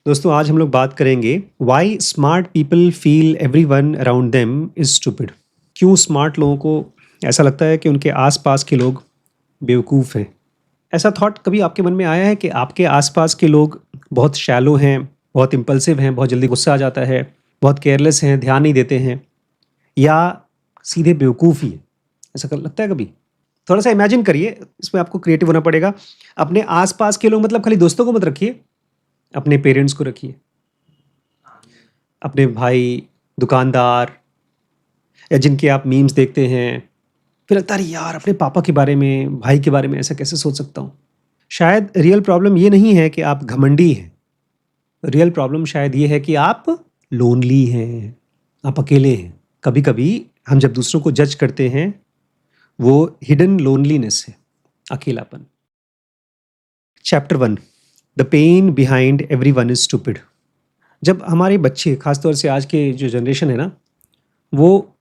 दोस्तों आज हम लोग बात करेंगे why smart people feel everyone around them is stupid. क्यों स्मार्ट लोगों को ऐसा लगता है कि उनके आसपास के लोग बेवकूफ़ हैं। ऐसा थॉट कभी आपके मन में आया है कि आपके आसपास के लोग बहुत शैलो हैं, बहुत इम्पल्सिव हैं, बहुत जल्दी गुस्सा आ जाता है, बहुत केयरलेस हैं, ध्यान नहीं देते हैं, या सीधे बेवकूफ़ ही है? ऐसा लगता है कभी? थोड़ा सा इमेजिन करिए, इसमें आपको क्रिएटिव होना पड़ेगा। अपने आसपास के लोग मतलब खाली दोस्तों को मत रखिए, अपने पेरेंट्स को रखिए, अपने भाई, दुकानदार, या जिनके आप मीम्स देखते हैं। फिर लगता है अरे यार, अपने पापा के बारे में, भाई के बारे में ऐसा कैसे सोच सकता हूँ। शायद रियल प्रॉब्लम ये नहीं है कि आप घमंडी हैं, रियल प्रॉब्लम शायद ये है कि आप लोनली हैं, आप अकेले हैं। कभी कभी हम जब दूसरों को जज करते हैं, वो हिडन लोनलीनेस है, अकेलापन। Chapter 1, the pain behind everyone is stupid. जब हमारे बच्चे, खासतौर से आज के जो जनरेशन है ना, वो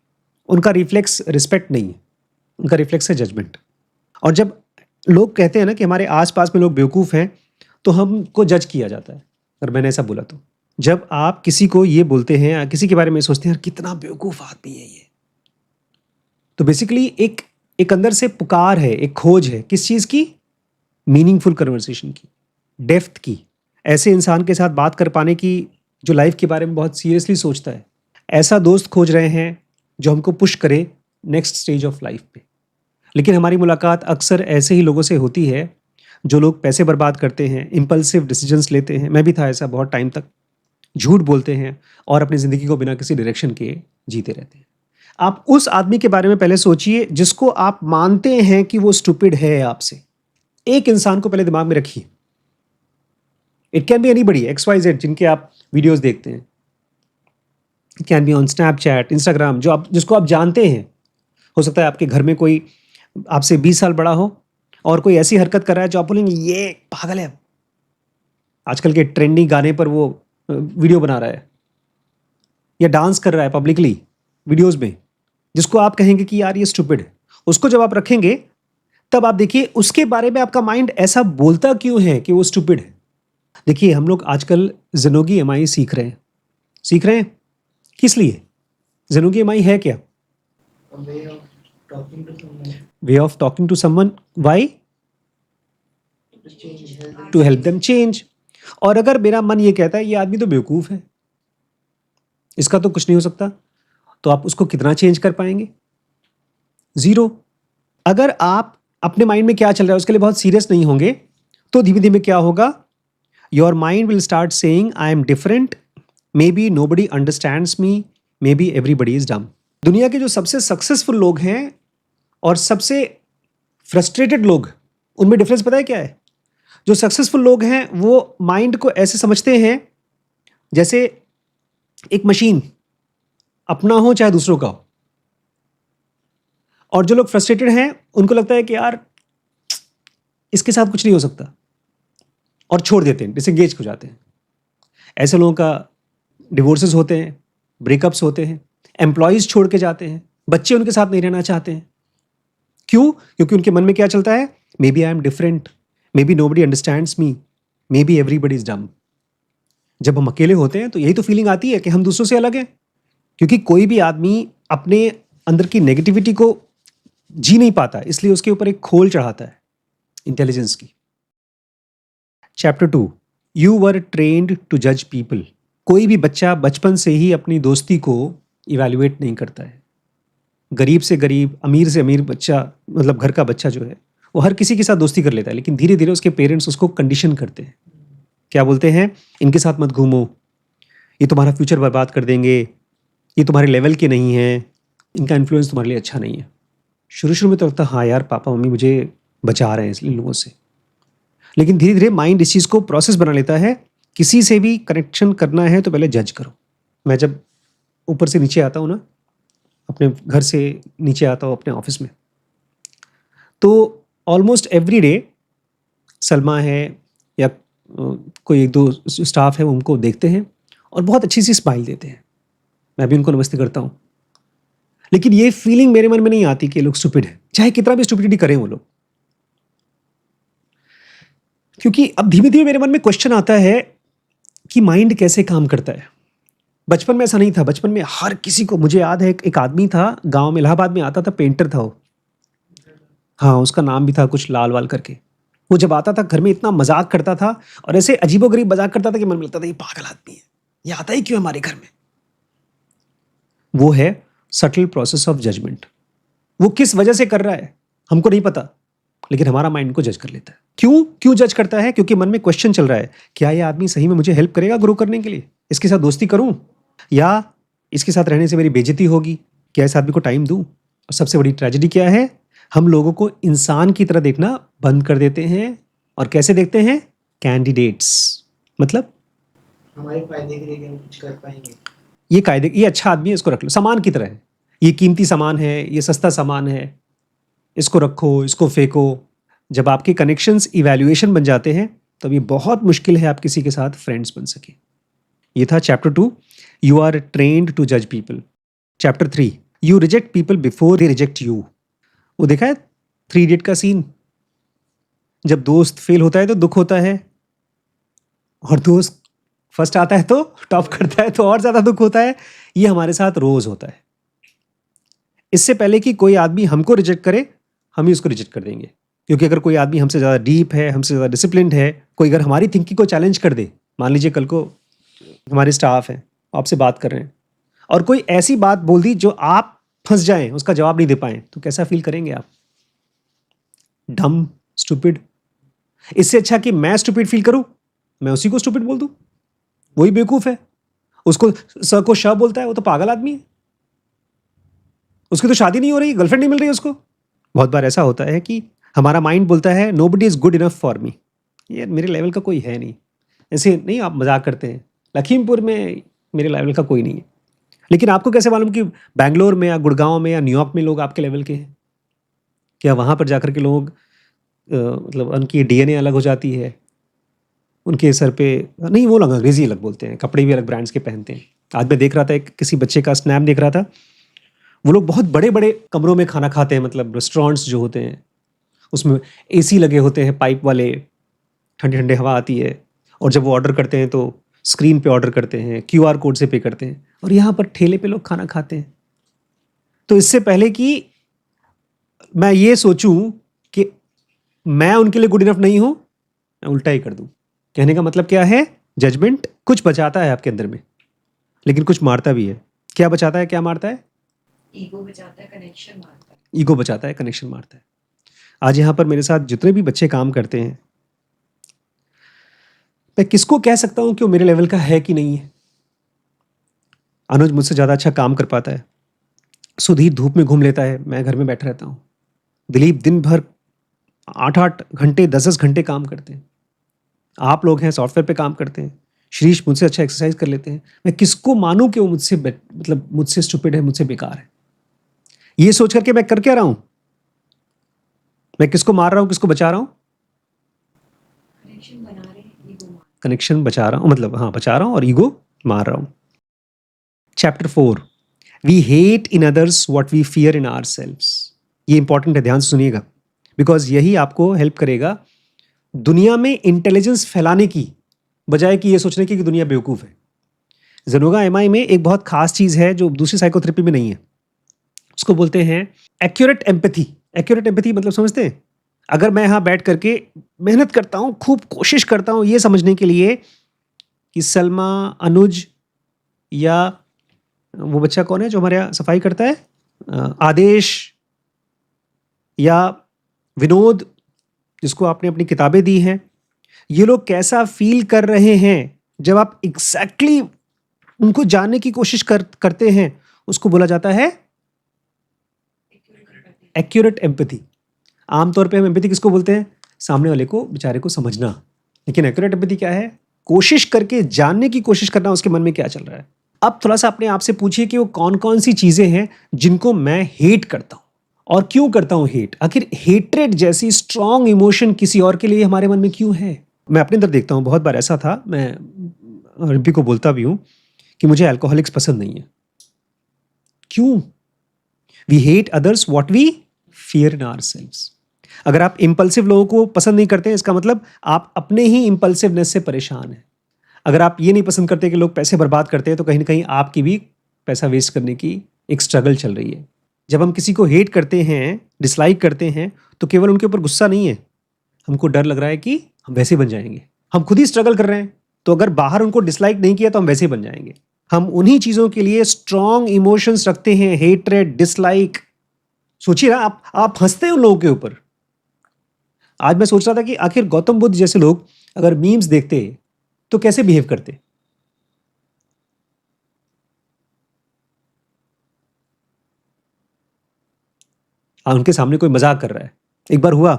उनका रिफ्लेक्स रिस्पेक्ट नहीं है, उनका रिफ्लेक्स है जजमेंट। और जब लोग कहते हैं ना कि हमारे आसपास में लोग बेवकूफ़ हैं, तो हमको जज किया जाता है अगर मैंने ऐसा बोला तो। जब आप किसी को ये बोलते हैं या किसी के बारे में सोचते हैं यार कितना बेवकूफ़ आदमी है ये, तो बेसिकली एक अंदर से पुकार है, एक खोज है, किस चीज़ की? मीनिंगफुल कन्वर्सेशन की, डेप्थ की, ऐसे इंसान के साथ बात कर पाने की जो लाइफ के बारे में बहुत सीरियसली सोचता है। ऐसा दोस्त खोज रहे हैं जो हमको पुश करे नेक्स्ट स्टेज ऑफ लाइफ पे। लेकिन हमारी मुलाकात अक्सर ऐसे ही लोगों से होती है जो लोग पैसे बर्बाद करते हैं, इम्पल्सिव डिसीजंस लेते हैं। मैं भी था ऐसा बहुत टाइम तक। झूठ बोलते हैं और अपनी ज़िंदगी को बिना किसी डायरेक्शन के जीते रहते हैं। आप उस आदमी के बारे में पहले सोचिए जिसको आप मानते हैं कि वो स्टूपिड है आपसे। एक इंसान को पहले दिमाग में रखिए। It can be anybody, XYZ, जिनके आप वीडियोस देखते हैं। It can be on Snapchat, Instagram, जिसको आप जानते हैं। हो सकता है आपके घर में कोई आपसे 20 साल बड़ा हो और कोई ऐसी हरकत कर रहा है जो आप बोलेंगे ये पागल है। आजकल के ट्रेंडिंग गाने पर वो वीडियो बना रहा है या डांस कर रहा है पब्लिकली वीडियोस में, जिसको आप कहेंगे कि यार ये स्टूपिड है। उसको जब आप रखेंगे तब आप देखिए उसके बारे में आपका माइंड ऐसा बोलता क्यों है कि वो स्टूपिड है। देखिए हम लोग आजकल ज़िंदगी एमआई सीख रहे हैं। किस लिए? ज़िंदगी एमआई है क्या? Way of talking to someone. Why? To help them change. और अगर मेरा मन ये कहता है ये आदमी तो बेवकूफ़ है, इसका तो कुछ नहीं हो सकता, तो आप उसको कितना चेंज कर पाएंगे? ज़ीरो। अगर आप अपने माइंड में क्या चल रहा है उसके लिए बहुत सीरियस नहीं होंगे, तो धीमे धीमे क्या होगा? Your mind will start saying I am different, maybe nobody understands me, maybe everybody is dumb. दुनिया के जो सबसे सक्सेसफुल लोग हैं और सबसे फ्रस्ट्रेटेड लोग, उनमें डिफरेंस पता है क्या है? जो सक्सेसफुल लोग हैं वो माइंड को ऐसे समझते हैं जैसे एक मशीन, अपना हो चाहे दूसरों का हो। और जो लोग फ्रस्ट्रेटेड हैं उनको लगता है कि यार इसके साथ कुछ नहीं हो सकता, और छोड़ देते हैं, डिसएंगेज हो जाते हैं। ऐसे लोगों का डिवोर्सेस होते हैं, ब्रेकअप्स होते हैं, एम्प्लॉयज़ छोड़ के जाते हैं, बच्चे उनके साथ नहीं रहना चाहते हैं। क्यों? क्योंकि उनके मन में क्या चलता है? Maybe I am different, maybe nobody understands me, maybe everybody is dumb. जब हम अकेले होते हैं तो यही तो फीलिंग आती है कि हम दूसरों से अलग हैं, क्योंकि कोई भी आदमी अपने अंदर की नेगेटिविटी को जी नहीं पाता, इसलिए उसके ऊपर एक खोल चढ़ाता है इंटेलिजेंस की। Chapter 2, you were trained to जज पीपल। कोई भी बच्चा बचपन से ही अपनी दोस्ती को इवैल्यूएट नहीं करता है। गरीब से गरीब, अमीर से अमीर बच्चा, मतलब घर का बच्चा जो है, वो हर किसी के साथ दोस्ती कर लेता है, लेकिन धीरे धीरे उसके पेरेंट्स उसको कंडीशन करते हैं। क्या बोलते हैं? इनके साथ मत घूमो, ये तुम्हारा फ्यूचर बर्बाद कर देंगे, ये तुम्हारे लेवल के नहीं हैं, इनका इन्फ्लुएंस तुम्हारे लिए अच्छा नहीं है। शुरू शुरू में तो लगता है हाँ यार पापा मम्मी मुझे बचा रहे हैं इन लोगों से, लेकिन धीरे धीरे माइंड इस चीज़ को प्रोसेस बना लेता है। किसी से भी कनेक्शन करना है तो पहले जज करो। मैं जब ऊपर से नीचे आता हूँ ना, अपने घर से नीचे आता हूँ अपने ऑफिस में, तो ऑलमोस्ट एवरी डे सलमा है या कोई एक दो स्टाफ है, वो उनको देखते हैं और बहुत अच्छी सी स्माइल देते हैं। मैं भी उनको नमस्ते करता हूँ, लेकिन ये फीलिंग मेरे मन में नहीं आती कि लोग स्टूपिड है, चाहे कितना भी स्टूपिडिटी करें वो लोग। क्योंकि अब धीमे धीमे मेरे मन में क्वेश्चन आता है कि माइंड कैसे काम करता है। बचपन में ऐसा नहीं था, बचपन में हर किसी को, मुझे याद है एक आदमी था गाँव में, इलाहाबाद में आता था, पेंटर था वो। हाँ, उसका नाम भी था कुछ लाल वाल करके। वो जब आता था घर में इतना मज़ाक करता था और ऐसे अजीबो-गरीब मज़ाक करता था कि मन में लगता था ये पागल आदमी है। ये आता ही क्यों है हमारे घर में? वो है सटल प्रोसेस ऑफ जजमेंट। वो किस वजह से कर रहा है हमको नहीं पता, लेकिन हमारा माइंड को जज कर लेता है। क्यों जज करता है? क्योंकि मन में क्वेश्चन चल रहा है, क्या ये आदमी सही में मुझे हेल्प करेगा ग्रो करने के लिए? इसके साथ दोस्ती करूं या इसके साथ रहने से मेरी बेइज्जती होगी? क्या इस आदमी को टाइम दूं? और सबसे बड़ी ट्रेजेडी क्या है, हम लोगों को इंसान की तरह देखना बंद कर देते हैं। और कैसे देखते हैं? कैंडिडेट्स। मतलब हमारे फायदे के लिए कि हम कुछ कर पाएंगे। ये कायदे, ये अच्छा आदमी है, इसको रख लो, सामान की तरह है, ये कीमती सामान है, ये सस्ता सामान है, इसको रखो, इसको फेंको। जब आपके कनेक्शंस इवैल्यूएशन बन जाते हैं तब ये बहुत मुश्किल है आप किसी के साथ फ्रेंड्स बन सके। ये था chapter 2, you are trained to जज people. Chapter 3, you reject people before they reject you. वो देखा है 3 इडियट का सीन? जब दोस्त फेल होता है तो दुख होता है, और दोस्त फर्स्ट आता है तो टॉप करता है तो और ज्यादा दुख होता है। ये हमारे साथ रोज होता है। इससे पहले कि कोई आदमी हमको रिजेक्ट करे, हम ही उसको रिजेक्ट कर देंगे। क्योंकि अगर कोई आदमी हमसे ज़्यादा डीप है, हमसे ज़्यादा डिसिप्लिन्ड है, कोई अगर हमारी थिंकिंग को चैलेंज कर दे, मान लीजिए कल को हमारे स्टाफ हैं, आपसे बात कर रहे हैं और कोई ऐसी बात बोल दी जो आप फंस जाएं, उसका जवाब नहीं दे पाएं, तो कैसा फील करेंगे आप? डम, स्टूपिड। इससे अच्छा कि मैं स्टूपिड फील करूं, मैं उसी को स्टूपिड बोल दूं, वही बेवकूफ़ है। उसको स को श बोलता है, वो तो पागल आदमी है, उसकी तो शादी नहीं हो रही, गर्लफ्रेंड नहीं मिल रही उसको। बहुत बार ऐसा होता है कि हमारा माइंड बोलता है nobody is good enough for me, ये मेरे लेवल का कोई है नहीं। ऐसे नहीं, आप मजाक करते हैं, लखीमपुर में मेरे लेवल का कोई नहीं है। लेकिन आपको कैसे मालूम कि बैंगलोर में या गुड़गांव में या न्यूयॉर्क में लोग आपके लेवल के हैं? क्या वहाँ पर जाकर के लोग मतलब उनकी डीएनए अलग हो जाती है, उनके सर पे नहीं, वो लोग अंग्रेजी अलग बोलते हैं, कपड़े भी अलग ब्रांड्स के पहनते हैं। आज मैं देख रहा था, एक किसी बच्चे का स्नैप देख रहा था, वो लोग बहुत बड़े बड़े कमरों में खाना खाते हैं, मतलब रेस्टोरेंट्स जो होते हैं उसमें एसी लगे होते हैं, पाइप वाले, ठंडी ठंडी हवा आती है। और जब वो ऑर्डर करते हैं तो स्क्रीन पे ऑर्डर करते हैं, क्यूआर कोड से पे करते हैं, और यहाँ पर ठेले पे लोग खाना खाते हैं। तो इससे पहले कि मैं ये सोचूं कि मैं उनके लिए गुड इनफ नहीं हूं, मैं उल्टा ही कर दूं। कहने का मतलब क्या है? जजमेंट कुछ बचाता है आपके अंदर में, लेकिन कुछ मारता भी है। क्या बचाता है, क्या मारता है? ईगो बचाता है, कनेक्शन मारता है। ईगो बचाता है, कनेक्शन मारता है। आज यहाँ पर मेरे साथ जितने भी बच्चे काम करते हैं, मैं किसको कह सकता हूं कि वो मेरे लेवल का है कि नहीं है? अनुज मुझसे ज़्यादा अच्छा काम कर पाता है, सुधीर धूप में घूम लेता है, मैं घर में बैठा रहता हूँ, दिलीप दिन भर 8-8 घंटे 10-10 घंटे काम करते हैं, आप लोग हैं सॉफ्टवेयर पे काम करते हैं, श्रीश मुझसे अच्छा एक्सरसाइज कर लेते हैं। मैं किसको मानूं कि वो मुझसे मतलब मुझसे स्टूपिड है, मुझसे बेकार है? ये सोच करके मैं कर क्या रहा हूं? मैं किसको मार रहा हूं, किसको बचा रहा हूं? कनेक्शन बना रहे हैं, ईगो मार। कनेक्शन बचा रहा हूं, मतलब हाँ, बचा रहा हूं और ईगो मार रहा हूं। Chapter 4, we hate in others what we fear in ourselves. ये इंपॉर्टेंट है, ध्यान से सुनिएगा, बिकॉज यही आपको हेल्प करेगा दुनिया में इंटेलिजेंस फैलाने की बजाय कि ये सोचने की कि दुनिया बेवकूफ़ है। ज़ेनोगा एमआई में एक बहुत खास चीज़ है जो दूसरी साइकोथेरेपी में नहीं है, उसको बोलते हैं एक्यूरेट एम्पैथी। एक्यूरेट एम्पैथी मतलब समझते हैं? अगर मैं यहाँ बैठ करके मेहनत करता हूँ, खूब कोशिश करता हूँ ये समझने के लिए कि सलमा, अनुज या वो बच्चा कौन है जो हमारे यहाँ सफाई करता है, आदेश या विनोद, जिसको आपने अपनी किताबें दी हैं, ये लोग कैसा फील कर रहे हैं जब आप एग्जैक्टली उनको जानने की कोशिश करते हैं, उसको बोला जाता है एक्यूरेट एम्पैथी। आमतौर पे हम एम्पैथी किसको बोलते हैं? सामने वाले को, बेचारे को समझना। लेकिन एक्यूरेट एम्पैथी क्या है? कोशिश करके जानने की कोशिश करना उसके मन में क्या चल रहा है। अब थोड़ा सा अपने आप से पूछिए कि वो कौन कौन सी चीजें हैं जिनको मैं हेट करता हूं और क्यों करता हूं हेट। आखिर हेट्रेड जैसी स्ट्रॉन्ग इमोशन किसी और के लिए हमारे मन में क्यों है? मैं अपने अंदर देखता हूं, बहुत बार ऐसा था, मैं रिम्पी को बोलता भी हूं कि मुझे अल्कोहलिक्स पसंद नहीं है। क्यों? We hate others what we fear in ourselves. अगर आप इंपल्सिव लोगों को पसंद नहीं करते, इसका मतलब आप अपने ही इंपल्सिवनेस से परेशान हैं। अगर आप ये नहीं पसंद करते कि लोग पैसे बर्बाद करते हैं, तो कहीं ना कहीं आपकी भी पैसा वेस्ट करने की एक स्ट्रगल चल रही है। जब हम किसी को हेट करते हैं, डिसलाइक करते हैं, तो केवल उनके ऊपर गुस्सा नहीं है, हमको डर लग रहा है कि हम वैसे बन जाएंगे। हम खुद ही स्ट्रगल कर रहे हैं, तो अगर बाहर उनको डिसलाइक नहीं किया तो हम वैसे ही बन जाएंगे। हम उन्हीं चीज़ों के लिए स्ट्रॉन्ग इमोशंस रखते हैं, हेट्रेड, डिसलाइक। सोचिए ना, आप हंसते हैं उन लोगों के ऊपर। आज मैं सोच रहा था कि आखिर गौतम बुद्ध जैसे लोग अगर मीम्स देखते तो कैसे बिहेव करते। उनके सामने कोई मजाक कर रहा है। एक बार हुआ,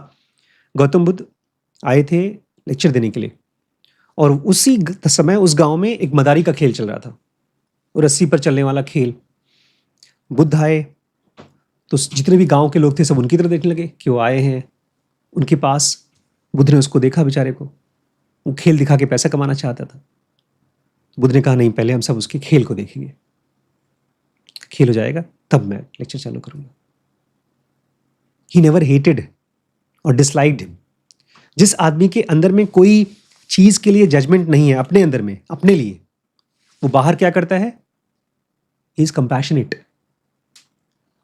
गौतम बुद्ध आए थे लेक्चर देने के लिए, और उसी समय उस गांव में एक मदारी का खेल चल रहा था, वो रस्सी पर चलने वाला खेल। बुद्ध आए तो जितने भी गांव के लोग थे सब उनकी तरफ देखने लगे कि वो आए हैं उनके पास। बुद्ध ने उसको देखा बेचारे को, वो खेल दिखा के पैसा कमाना चाहता था। बुद्ध ने कहा नहीं, पहले हम सब उसके खेल को देखेंगे, खेल हो जाएगा तब मैं लेक्चर चालू करूंगा। ही नेवर हेटेड और डिसलाइक्ड हिम। जिस आदमी के अंदर में कोई चीज के लिए जजमेंट नहीं है अपने अंदर में, अपने लिए, वो बाहर क्या करता है? He is compassionate.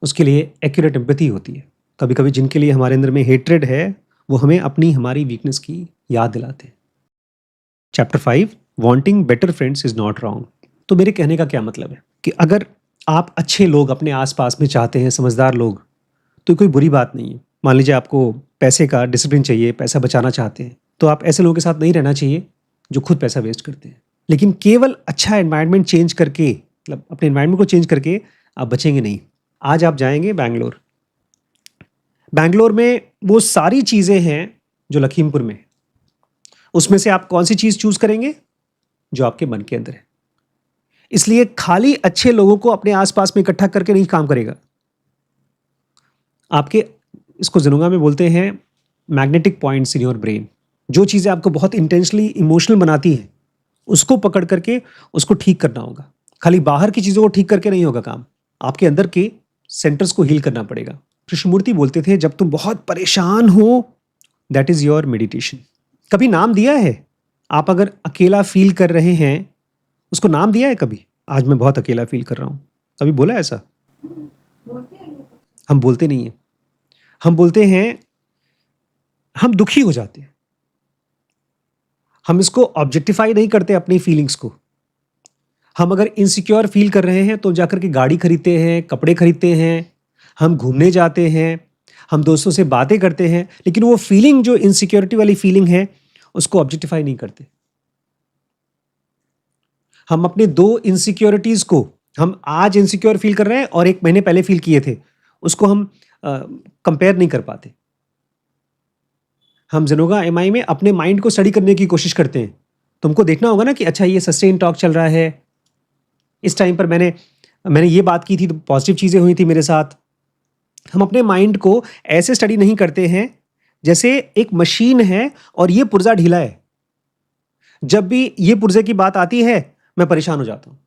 उसके लिए एक्यूरेट एम्पैथी होती है। कभी कभी जिनके लिए हमारे अंदर में हेट्रेड है, वो हमें अपनी हमारी वीकनेस की याद दिलाते हैं। Chapter 5, wanting better friends is not wrong. तो मेरे कहने का क्या मतलब है कि अगर आप अच्छे लोग अपने आसपास में चाहते हैं, समझदार लोग, तो कोई बुरी बात नहीं है। मान लीजिए आपको पैसे का डिसिप्लिन चाहिए, पैसा बचाना चाहते हैं, तो आप ऐसे लोगों के साथ नहीं रहना चाहिए जो खुद पैसा वेस्ट करते हैं। लेकिन केवल अच्छा एनवायरनमेंट चेंज करके, मतलब अपने एनवायरनमेंट को चेंज करके आप बचेंगे नहीं। आज आप जाएंगे बैंगलोर, बैंगलोर में वो सारी चीज़ें हैं जो लखीमपुर में, उसमें से आप कौन सी चीज़ चूज करेंगे? जो आपके मन के अंदर है। इसलिए खाली अच्छे लोगों को अपने आसपास में इकट्ठा करके नहीं काम करेगा। आपके, इसको जनुगा में बोलते हैं magnetic points in your brain. जो चीज़ें आपको बहुत इंटेंशनली इमोशनल बनाती हैं, उसको पकड़ करके उसको ठीक करना होगा। खाली बाहर की चीज़ों को ठीक करके नहीं होगा काम, आपके अंदर के सेंटर्स को हील करना पड़ेगा। कृष्णमूर्ति बोलते थे, जब तुम बहुत परेशान हो, दैट इज योर मेडिटेशन। कभी नाम दिया है? आप अगर अकेला फील कर रहे हैं, उसको नाम दिया है कभी? आज मैं बहुत अकेला फील कर रहा हूं, कभी बोला ऐसा? बोलते हैं लोग। हम बोलते नहीं हैं। हम बोलते हैं हम दुखी हो जाते हैं। हम इसको ऑब्जेक्टिफाई नहीं करते अपनी फीलिंग्स को। हम अगर इनसिक्योर फील कर रहे हैं तो जाकर के गाड़ी खरीदते हैं, कपड़े खरीदते हैं, हम घूमने जाते हैं, हम दोस्तों से बातें करते हैं, लेकिन वो फीलिंग जो इनसिक्योरिटी वाली फीलिंग है उसको ऑब्जेक्टिफाई नहीं करते। हम अपने दो इनसिक्योरिटीज को, हम आज इनसिक्योर फील कर रहे हैं और 1 महीने पहले फील किए थे, उसको हम कंपेयर नहीं कर पाते। हम जनोगा एमआई में अपने माइंड को स्टडी करने की कोशिश करते हैं। तुमको देखना होगा ना कि अच्छा ये सस्टेन टॉक चल रहा है, इस टाइम पर मैंने ये बात की थी तो पॉजिटिव चीज़ें हुई थी मेरे साथ। हम अपने माइंड को ऐसे स्टडी नहीं करते हैं जैसे एक मशीन है और ये पुर्जा ढीला है। जब भी ये पुर्जे की बात आती है मैं परेशान हो जाता हूं।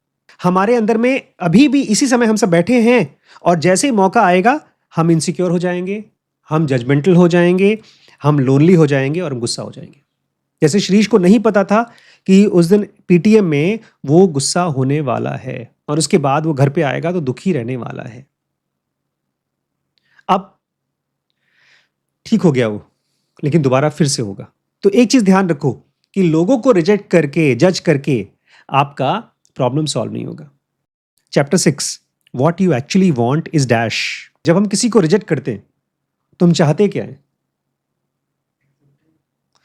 हमारे अंदर में अभी भी इसी समय हम सब बैठे हैं और जैसे ही मौका आएगा हम इनसिक्योर हो जाएंगे, हम जजमेंटल हो जाएंगे, हम लोनली हो जाएंगे और हम गुस्सा हो जाएंगे। जैसे श्रीश को नहीं पता था कि उस दिन पीटीएम में वो गुस्सा होने वाला है और उसके बाद वो घर पे आएगा तो दुखी रहने वाला है। अब ठीक हो गया वो, लेकिन दोबारा फिर से होगा। तो एक चीज ध्यान रखो कि लोगों को रिजेक्ट करके, जज करके आपका प्रॉब्लम सॉल्व नहीं होगा। Chapter 6, what you actually want is dash. जब हम किसी को रिजेक्ट करते हैं तो हम चाहते क्या है?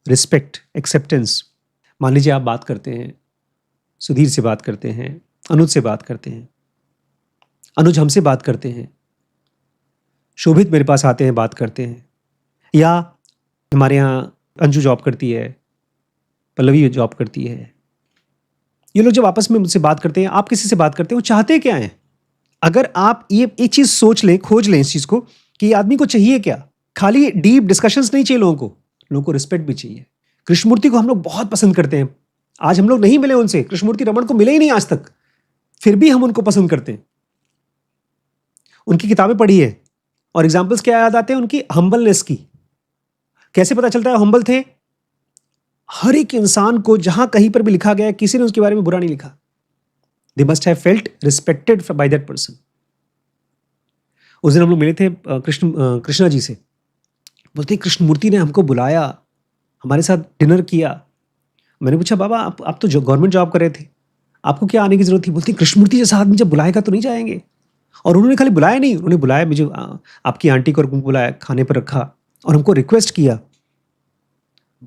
Respect, acceptance. मान लीजिए आप बात करते हैं, सुधीर से बात करते हैं, अनुज से बात करते हैं, अनुज हमसे बात करते हैं, शोभित मेरे पास आते हैं, बात करते हैं, या हमारे यहाँ अंजू जॉब करती है, पल्लवी जॉब करती है। ये लोग जब आपस में मुझसे बात करते हैं, आप किसी से बात करते हैं, वो चाहते क्या हैं? अगर आप ये एक चीज सोच लें, खोज लें इस चीज को कि ये आदमी को चाहिए क्या। खाली डीप डिस्कशंस नहीं चाहिए लोगों को रिस्पेक्ट भी चाहिए। कृष्णमूर्ति को हम लोग बहुत पसंद करते हैं। आज हम लोग नहीं मिले उनसे, कृष्णमूर्ति रमन को मिले ही नहीं आज तक, फिर भी हम उनको पसंद करते हैं। उनकी किताबें पढ़ी है और एग्जाम्पल्स क्या याद आते हैं उनकी? हम्बलनेस की। कैसे पता चलता है हम्बल थे? हर एक इंसान को जहां कहीं पर भी लिखा गया है, किसी ने उसके बारे में बुरा नहीं लिखा. They must have felt respected by that person. उस दिन हम लोग मिले थे कृष्णा जी से. बोलते कृष्णमूर्ति ने हमको बुलाया, हमारे साथ डिनर किया. मैंने पूछा बाबा आप तो जो गवर्नमेंट जॉब कर रहे थे, आपको क्या आने की जरूरत थी? बोलते कृष्णमूर्ति जैसा आदमी जब बुलाएगा तो नहीं जाएंगे. और उन्होंने खाली बुलाया नहीं, उन्होंने बुलाया मुझे, आपकी आंटी को बुलाया, खाने पर रखा और हमको रिक्वेस्ट किया,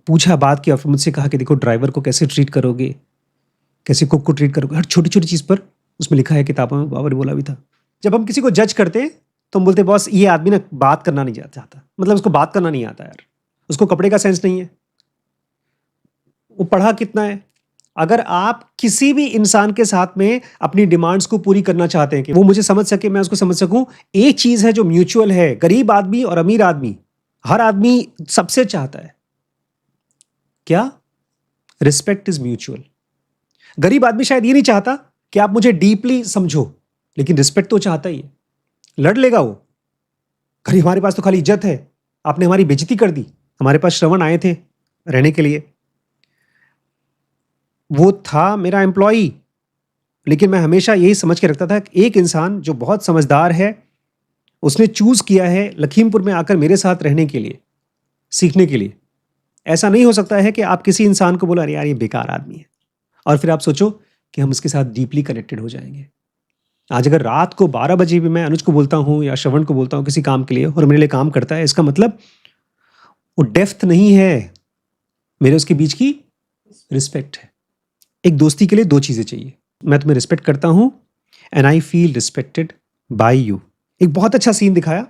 पूछा, बात किया. फिर मुझसे कहा कि देखो ड्राइवर को कैसे ट्रीट करोगे, कैसे कुक को ट्रीट करोगे, हर छोटी छोटी चीज़ पर उसमें लिखा है किताबों में. बाबा ने बोला भी था. जब हम किसी को जज करते हैं तो हम बोलते बॉस ये आदमी ना बात करना नहीं चाहता, मतलब उसको बात करना नहीं आता यार, उसको कपड़े का सेंस नहीं है, वो पढ़ा कितना है. अगर आप किसी भी इंसान के साथ में अपनी डिमांड्स को पूरी करना चाहते हैं कि वो मुझे समझ सके, मैं उसको समझ सकूं, एक चीज है जो म्यूचुअल है. गरीब आदमी और अमीर आदमी, हर आदमी सबसे चाहता है क्या? Respect is mutual. गरीब आदमी शायद ये नहीं चाहता कि आप मुझे डीपली समझो, लेकिन रिस्पेक्ट तो चाहता ही है. लड़ लेगा वो. गरीब, हमारे पास तो खाली इज्जत है, आपने हमारी बेइज्जती कर दी. हमारे पास श्रवण आए थे रहने के लिए, वो था मेरा एम्प्लॉई, लेकिन मैं हमेशा यही समझ के रखता था कि एक इंसान जो बहुत समझदार है, उसने चूज किया है लखीमपुर में आकर मेरे साथ रहने के लिए, सीखने के लिए. ऐसा नहीं हो सकता है कि आप किसी इंसान को बोला अरे यार ये बेकार आदमी है, और फिर आप सोचो कि हम उसके साथ डीपली कनेक्टेड हो जाएंगे. आज अगर रात को 12 बजे भी मैं अनुज को बोलता हूँ या श्रवण को बोलता हूँ किसी काम के लिए और मेरे लिए काम करता है, इसका मतलब वो डेप्थ नहीं है, मेरे उसके बीच की रिस्पेक्ट है. एक दोस्ती के लिए दो चीजें चाहिए. मैं तुम्हें रिस्पेक्ट करता हूं and I feel respected by you. एक बहुत अच्छा सीन दिखाया,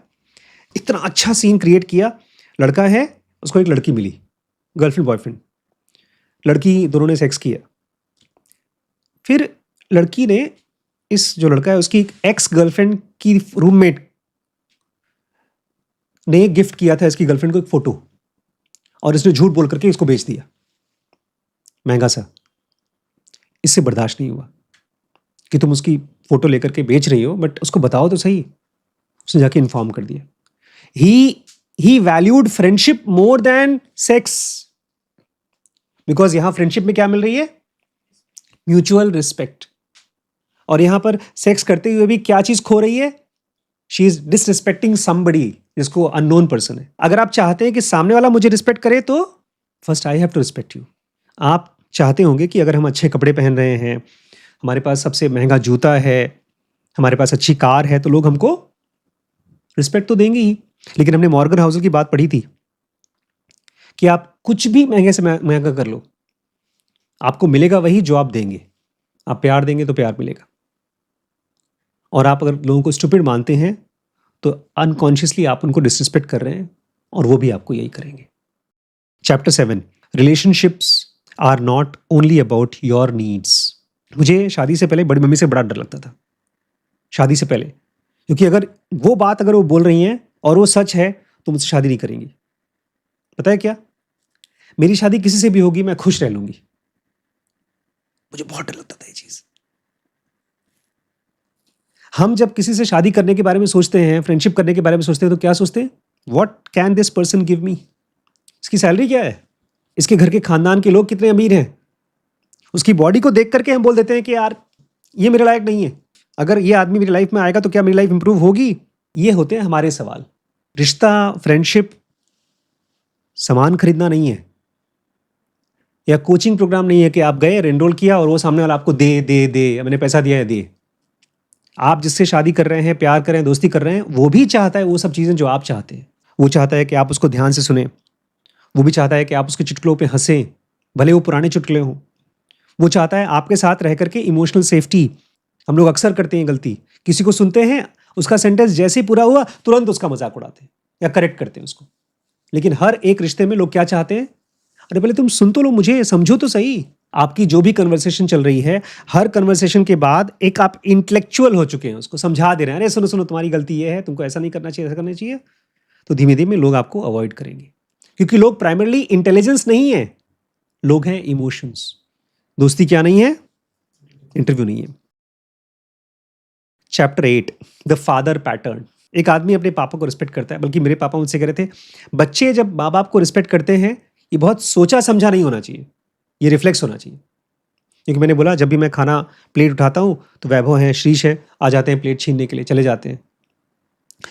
इतना अच्छा सीन क्रिएट किया. लड़का है, उसको एक लड़की मिली, गर्लफ्रेंड बॉयफ्रेंड. लड़की, दोनों ने सेक्स किया. फिर लड़की ने, इस जो लड़का है उसकी एक्स गर्लफ्रेंड की रूममेट ने गिफ्ट किया था इसकी गर्लफ्रेंड को एक फोटो, और इसने झूठ बोल करके इसको बेच दिया महंगा सा. इससे बर्दाश्त नहीं हुआ कि तुम उसकी फोटो लेकर के बेच रही हो, बट उसको बताओ तो सही. उसने जाके इन्फॉर्म कर दिया. He valued friendship more than sex, because यहां फ्रेंडशिप में क्या मिल रही है? Mutual respect. और यहां पर सेक्स करते हुए भी क्या चीज खो रही है? शी इज डिसरिस्पेक्टिंग समबडी, जिसको अननोन पर्सन है. अगर आप चाहते हैं कि सामने वाला मुझे रिस्पेक्ट करे तो first I have to respect you. आप चाहते होंगे कि अगर हम अच्छे कपड़े पहन रहे हैं, हमारे पास सबसे महंगा जूता है, हमारे पास अच्छी कार है, तो लोग हमको रिस्पेक्ट तो देंगे ही. लेकिन हमने मॉर्गन हाउसल की बात पढ़ी थी कि आप कुछ भी महंगे से महंगा कर लो, आपको मिलेगा वही जो आप देंगे. आप प्यार देंगे तो प्यार मिलेगा. और आप अगर लोगों को स्टूपिड मानते हैं तो अनकॉन्शियसली आप उनको डिसरिस्पेक्ट कर रहे हैं, और वो भी आपको यही करेंगे. Chapter 7, relationships are not only about your needs. मुझे शादी से पहले बड़ी मम्मी से बड़ा डर लगता था, शादी से पहले, क्योंकि अगर वो बोल रही हैं और वो सच है तो मुझसे शादी नहीं करेंगी. पता है क्या, मेरी शादी किसी से भी होगी, मैं खुश रह लूंगी. मुझे बहुत डर लगता था ये चीज. हम जब किसी से शादी करने के बारे में सोचते हैं, फ्रेंडशिप करने के बारे में सोचते हैं, तो क्या सोचते हैं? What can this person give me? इसकी सैलरी क्या है, इसके घर के खानदान के लोग कितने अमीर हैं, उसकी बॉडी को देख करके हम बोल देते हैं कि यार ये मेरे लायक नहीं है, अगर ये आदमी मेरी लाइफ में आएगा तो क्या मेरी लाइफ इंप्रूव होगी? ये होते हैं हमारे सवाल. रिश्ता, फ्रेंडशिप सामान खरीदना नहीं है, या कोचिंग प्रोग्राम नहीं है कि आप गए, एनरोल किया और वो सामने वाला आपको दे दे दे, मैंने पैसा दिया है दे. आप जिससे शादी कर रहे हैं, प्यार कर रहे हैं, दोस्ती कर रहे हैं, वो भी चाहता है वो सब चीज़ें जो आप चाहते हैं. वो चाहता है कि आप उसको ध्यान से सुने, वो भी चाहता है कि आप उसके चुटकुलों पे हंसें, भले वो पुराने चुटकुले हों. वो चाहता है आपके साथ रह करके इमोशनल सेफ्टी. हम लोग अक्सर करते हैं गलती, किसी को सुनते हैं, उसका सेंटेंस जैसे ही पूरा हुआ तुरंत उसका मजाक उड़ाते हैं या करेक्ट करते हैं उसको. लेकिन हर एक रिश्ते में लोग क्या चाहते हैं? अरे पहले तुम सुन तो लो, मुझे समझो तो सही. आपकी जो भी कन्वर्सेशन चल रही है, हर कन्वर्सेशन के बाद एक आप इंटेलेक्चुअल हो चुके हैं, उसको समझा दे रहे हैं, अरे सुनो सुनो तुम्हारी गलती ये है, तुमको ऐसा नहीं करना चाहिए, ऐसा करना चाहिए. तो धीमे धीमे लोग आपको अवॉइड करेंगे, क्योंकि लोग प्राइमरली इंटेलिजेंस नहीं है, लोग हैं इमोशंस. दोस्ती क्या नहीं है? इंटरव्यू नहीं है. Chapter 8, the father pattern. एक आदमी अपने पापा को रिस्पेक्ट करता है, बल्कि मेरे पापा मुझसे कह रहे थे, बच्चे जब माँ बाप को रिस्पेक्ट करते हैं ये बहुत सोचा समझा नहीं होना चाहिए, ये रिफ्लेक्स होना चाहिए। क्योंकि मैंने बोला जब भी मैं खाना प्लेट उठाता हूँ तो वैभव हैं, श्रीश है, आ जाते हैं प्लेट छीनने के लिए, चले जाते हैं।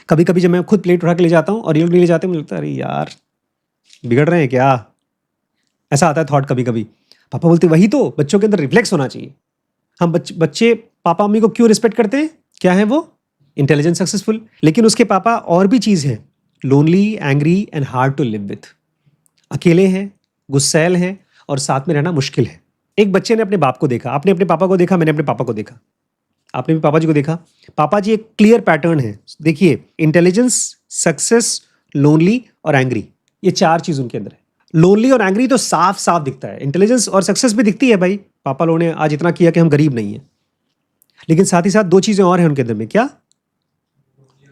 कभी कभी जब मैं खुद प्लेट उठा के ले जाता हूँ और ये लोग नहीं ले जाते, मुझे लगता है अरे यार बिगड़ रहे हैं क्या, ऐसा आता है थॉट कभी कभी। पापा बोलते वही तो बच्चों के अंदर रिफ्लेक्स होना चाहिए। हम बच्चे पापा मम्मी को क्यों रिस्पेक्ट करते हैं? क्या है वो? Intelligent, successful. लेकिन उसके पापा और भी चीज़ है, lonely, angry and hard to live with. अकेले हैं, गुस्सैल हैं और साथ में रहना मुश्किल है। एक बच्चे ने अपने बाप को देखा, आपने अपने पापा को देखा, मैंने अपने पापा को देखा, आपने भी पापा जी को देखा। पापा जी एक क्लियर पैटर्न है, देखिए, इंटेलिजेंस, सक्सेस, लोनली और एंग्री, ये 4 चीज उनके अंदर है। लोनली और एंग्री तो साफ साफ दिखता है, इंटेलिजेंस और सक्सेस भी दिखती है भाई, पापा लोगों ने आज इतना किया कि हम गरीब नहीं है। लेकिन साथ ही साथ 2 चीजें और हैं उनके अंदर में, क्या?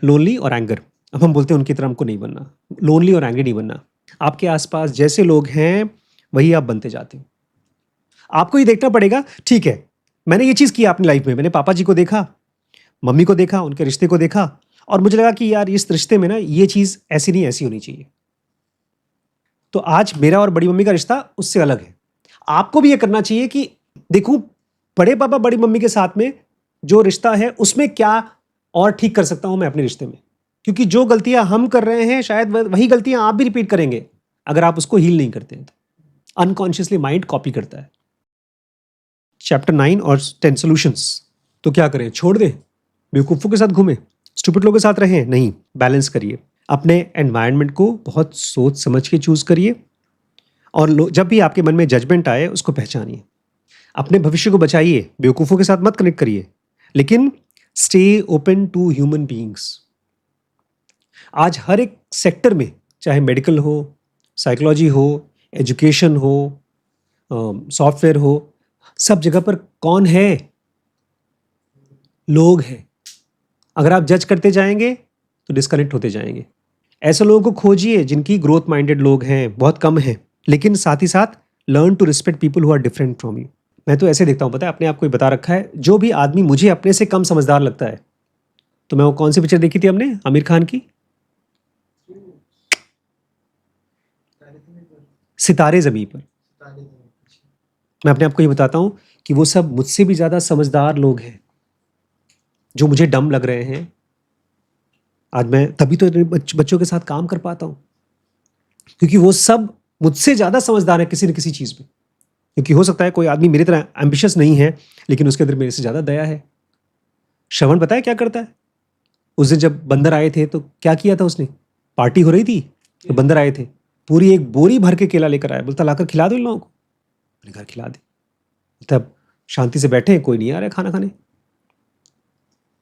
लोनली और एंगर। अब हम बोलते हैं उनकी तरह हमको नहीं बनना, लोनली और एंग्री नहीं बनना। आपके आसपास जैसे लोग हैं वही आप बनते जाते हो। आपको ये देखना पड़ेगा, ठीक है मैंने ये चीज़ किया अपनी लाइफ में, मैंने पापा जी को देखा, मम्मी को देखा, उनके रिश्ते को देखा और मुझे लगा कि यार इस रिश्ते में ना ये चीज़ ऐसी नहीं ऐसी होनी चाहिए। तो आज मेरा और बड़ी मम्मी का रिश्ता उससे अलग है। आपको भी ये करना चाहिए कि देखूं बड़े पापा बड़ी मम्मी के साथ में जो रिश्ता है उसमें क्या और ठीक कर सकता हूं मैं अपने रिश्ते में। क्योंकि जो गलतियां हम कर रहे हैं शायद वही गलतियां आप भी रिपीट करेंगे अगर आप उसको हील नहीं करते हैं तो। अनकॉन्शियसली माइंड कॉपी करता है। चैप्टर 9 और 10 सॉल्यूशंस। तो क्या करें? छोड़ दें? बेवकूफ़ों के साथ घूमें? स्टूपिड लोगों के साथ रहें? नहीं, बैलेंस करिए। अपने एनवायरनमेंट को बहुत सोच समझ के चूज करिए और जब भी आपके मन में जजमेंट आए उसको पहचानिए। अपने भविष्य को बचाइए, बेवकूफ़ों के साथ मत कनेक्ट करिए, लेकिन stay open to human beings. आज हर एक सेक्टर में, चाहे मेडिकल हो, साइकोलॉजी हो, एजुकेशन हो, सॉफ्टवेयर हो, सब जगह पर कौन है? लोग हैं। अगर आप जज करते जाएंगे तो डिस्कनेक्ट होते जाएंगे। ऐसे लोगों को खोजिए जिनकी ग्रोथ माइंडेड लोग हैं, बहुत कम हैं, लेकिन साथ ही साथ learn to respect people who are different from you. मैं तो ऐसे देखता हूँ, पता है, अपने आप को ही बता रखा है, जो भी आदमी मुझे अपने से कम समझदार लगता है, तो मैं वो कौन सी पिक्चर देखी थी हमने आमिर खान की, सितारे ज़मीं पर। मैं अपने आप को ये बताता हूँ कि वो सब मुझसे भी ज़्यादा समझदार लोग हैं जो मुझे डम लग रहे हैं। आज मैं तभी तो इतने बच्चों के साथ काम कर पाता हूँ, क्योंकि वो सब मुझसे ज़्यादा समझदार है किसी न किसी चीज़ में। क्योंकि हो सकता है कोई आदमी मेरी तरह एम्बिशियस नहीं है, लेकिन उसके अंदर मेरे से ज़्यादा दया है। श्रवण पता है क्या करता है? उस दिन जब बंदर आए थे तो क्या किया था उसने? पार्टी हो रही थी तो बंदर आए थे, पूरी एक बोरी भर के केला लेकर आया, बोलता लाकर खिला दो इन लोगों को। मैंने कहा खिला दे। तब शांति से बैठे, कोई नहीं आ रहा है खाना खाने।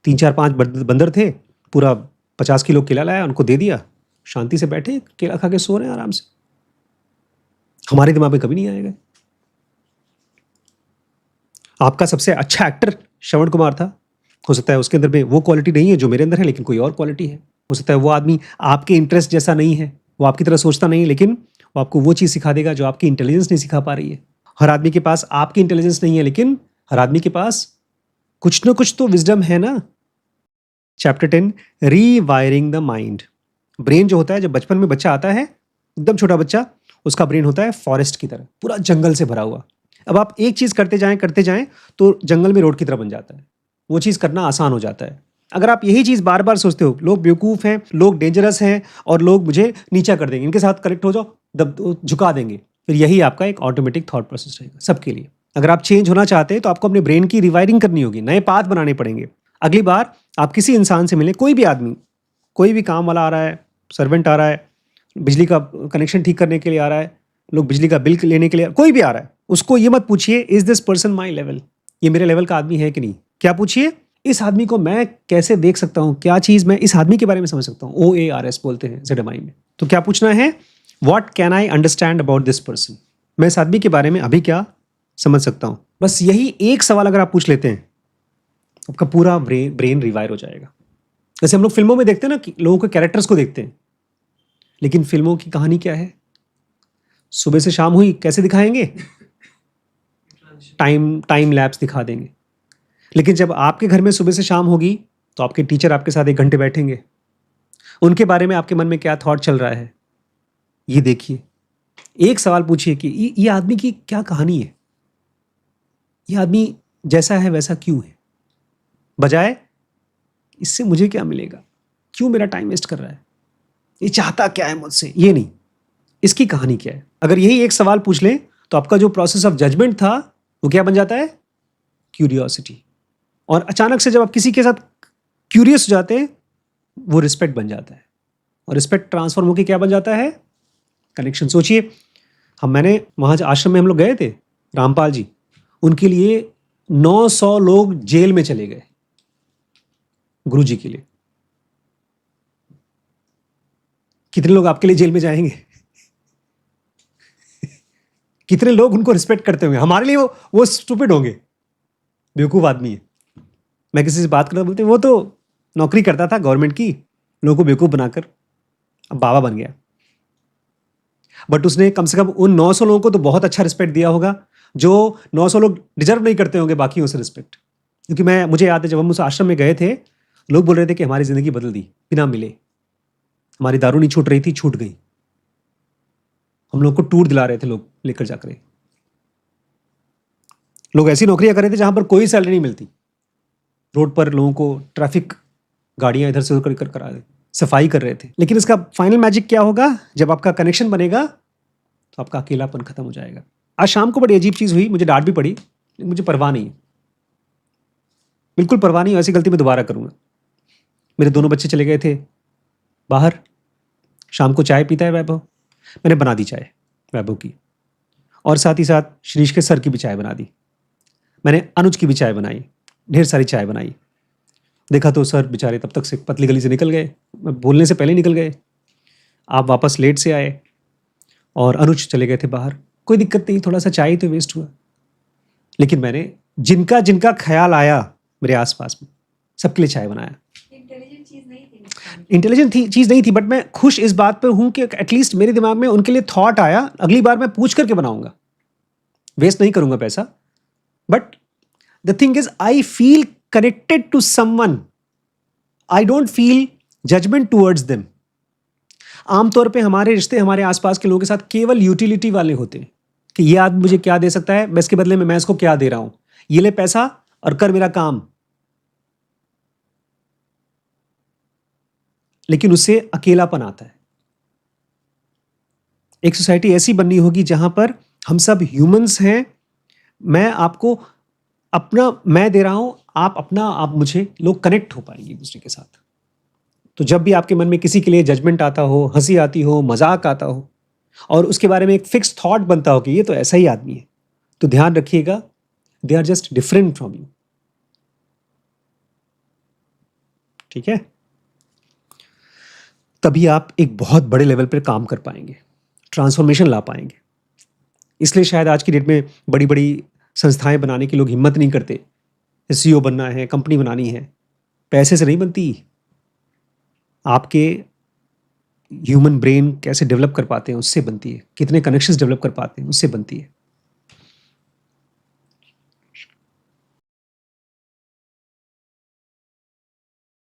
3-4-5 बंदर थे, पूरा 50 किलो केला लाया, उनको दे दिया, शांति से बैठे केला खा के सो रहे हैं आराम से। हमारे दिमाग में कभी नहीं आएगा। आपका सबसे अच्छा एक्टर श्रवण कुमार था, हो सकता है उसके अंदर में वो क्वालिटी नहीं है जो मेरे अंदर है, लेकिन कोई और क्वालिटी है। हो सकता है वो आदमी आपके इंटरेस्ट जैसा नहीं है, वो आपकी तरह सोचता नहीं, लेकिन वो आपको वो चीज़ सिखा देगा जो आपकी इंटेलिजेंस नहीं सिखा पा रही है। हर आदमी के पास आपकी इंटेलिजेंस नहीं है, लेकिन हर आदमी के पास कुछ ना कुछ तो विजडम है ना। Chapter 10, rewiring the mind. Brain जो होता है, जब बचपन में बच्चा आता है, एकदम छोटा बच्चा, उसका ब्रेन होता है फॉरेस्ट की तरह, पूरा जंगल से भरा हुआ। अब आप एक चीज़ करते जाएं तो जंगल में रोड की तरह बन जाता है, वो चीज़ करना आसान हो जाता है। अगर आप यही चीज़ बार बार सोचते हो, लोग बेवकूफ़ हैं, लोग डेंजरस हैं और लोग मुझे नीचा कर देंगे, इनके साथ कनेक्ट हो जाओ, झुका देंगे, फिर यही आपका एक ऑटोमेटिक थॉट प्रोसेस रहेगा सबके लिए। अगर आप चेंज होना चाहते हैं तो आपको अपने ब्रेन की रिवायरिंग करनी होगी, नए पाथ बनाने पड़ेंगे। अगली बार आप किसी इंसान से मिलें, कोई भी आदमी, कोई भी काम वाला आ रहा है, सर्वेंट आ रहा है, बिजली का कनेक्शन ठीक करने के लिए आ रहा है, लोग बिजली का बिल लेने के लिए, कोई भी आ रहा है, उसको ये मत पूछिए is this person my level, ये मेरे लेवल का आदमी है कि नहीं। क्या पूछिए? इस आदमी को मैं कैसे देख सकता हूँ, क्या चीज़ मैं इस आदमी के बारे में समझ सकता हूँ। OARS बोलते हैं ZMI में। तो क्या पूछना है? What can I understand about this person, मैं इस आदमी के बारे में अभी क्या समझ सकता हूँ। बस यही एक सवाल अगर आप पूछ लेते हैं, आपका पूरा ब्रेन रिवायर हो जाएगा। जैसे हम लोग फिल्मों में देखते हैं ना कि लोगों के कैरेक्टर्स को देखते हैं, लेकिन फिल्मों की कहानी क्या है? सुबह से शाम हुई, कैसे दिखाएंगे? टाइम लैप्स दिखा देंगे। लेकिन जब आपके घर में सुबह से शाम होगी तो आपके टीचर आपके साथ 1 घंटे बैठेंगे, उनके बारे में आपके मन में क्या थॉट चल रहा है ये देखिए। एक सवाल पूछिए कि ये आदमी की क्या कहानी है, ये आदमी जैसा है वैसा क्यों है, बजाय इससे मुझे क्या मिलेगा, क्यों मेरा टाइम वेस्ट कर रहा है, ये चाहता क्या है मुझसे, ये नहीं, इसकी कहानी क्या है। अगर यही एक सवाल पूछ लें तो आपका जो प्रोसेस ऑफ जजमेंट था वो क्या बन जाता है, क्यूरियोसिटी। और अचानक से जब आप किसी के साथ क्यूरियस हो जाते हैं वो रिस्पेक्ट बन जाता है, और रिस्पेक्ट ट्रांसफॉर्म होकर क्या बन जाता है, कनेक्शन। सोचिए, मैंने वहाँ आश्रम में हम लोग गए थे, रामपाल जी, उनके लिए 900 लोग जेल में चले गए गुरु जी के लिए। कितने लोग आपके लिए जेल में जाएंगे? कितने लोग उनको रिस्पेक्ट करते होंगे? हमारे लिए वो स्टूपिड होंगे, बेवकूफ आदमी है। मैं किसी से बात करता बोलते वो तो नौकरी करता था गवर्नमेंट की, लोगों को बेवकूफ बनाकर अब बाबा बन गया। बट उसने कम से कम उन 900 लोगों को तो बहुत अच्छा रिस्पेक्ट दिया होगा, जो 900 लोग डिजर्व नहीं करते होंगे बाकियों से रिस्पेक्ट। क्योंकि मुझे याद है जब हम उस आश्रम में गए थे, लोग बोल रहे थे कि हमारी ज़िंदगी बदल दी बिना मिले, हमारी दारू नहीं छूट रही थी, छूट गई। हम लोग को टूर दिला रहे थे लोग लेकर जाकर। लोग ऐसी नौकरियां कर रहे थे जहां पर कोई सैलरी नहीं मिलती, रोड पर लोगों को ट्रैफिक गाड़ियां इधर से उधर कर करा रहे, सफाई कर रहे थे। लेकिन इसका फाइनल मैजिक क्या होगा, जब आपका कनेक्शन बनेगा तो आपका अकेलापन खत्म हो जाएगा। आज शाम को बड़ी अजीब चीज़ हुई, मुझे डांट भी पड़ी, लेकिन मुझे परवाह नहीं है, बिल्कुल परवाह नहीं। ऐसी गलती मैं दोबारा करूंगा। मेरे दोनों बच्चे चले गए थे बाहर, शाम को चाय पीता है वैभव, मैंने बना दी चाय वैभव की, और साथ ही साथ श्रीश के सर की भी चाय बना दी, मैंने अनुज की भी चाय बनाई, ढेर सारी चाय बनाई। देखा तो सर बेचारे तब तक से पतली गली से निकल गए, बोलने से पहले निकल गए। आप वापस लेट से आए और अनुज चले गए थे बाहर। कोई दिक्कत नहीं, थोड़ा सा चाय तो वेस्ट हुआ, लेकिन मैंने जिनका जिनका ख्याल आया मेरे आसपास में, सबके लिए चाय बनाया। इंटेलिजेंट चीज नहीं थी नुकसान। इंटेलिजेंट चीज़ नहीं थी, बट मैं खुश इस बात पे हूँ कि एटलीस्ट मेरे दिमाग में उनके लिए थॉट आया। अगली बार मैं पूछ करके बनाऊंगा, वेस्ट नहीं करूंगा पैसा। But the thing is, I feel connected to someone, I don't feel judgement towards them. आमतौर पे हमारे रिश्ते हमारे आसपास के लोगों के साथ केवल यूटिलिटी वाले होते हैं, कि ये आदमी मुझे क्या दे सकता है, मैं इसके बदले में मैं इसको क्या दे रहा हूं, ये ले पैसा और कर मेरा काम। लेकिन उससे अकेलापन आता है। एक सोसाइटी ऐसी बननी होगी जहां पर हम सब ह्यूमंस हैं, मैं आपको अपना मैं दे रहा हूं, आप अपना आप मुझे, लोग कनेक्ट हो पाएंगे एक दूसरे के साथ। तो जब भी आपके मन में किसी के लिए जजमेंट आता हो, हंसी आती हो, मजाक आता हो, और उसके बारे में एक फिक्स थॉट बनता हो कि ये तो ऐसा ही आदमी है, तो ध्यान रखिएगा, they are just different from you. ठीक है? तभी आप एक बहुत बड़े लेवल पर काम कर पाएंगे, ट्रांसफॉर्मेशन ला पाएंगे। इसलिए शायद आज की डेट में बड़ी बड़ी संस्थाएं बनाने की लोग हिम्मत नहीं करते। सीईओ बनना है, कंपनी बनानी है, पैसे से नहीं बनती। आपके ह्यूमन ब्रेन कैसे डेवलप कर पाते हैं उससे बनती है, कितने कनेक्शंस डेवलप कर पाते हैं उससे बनती है।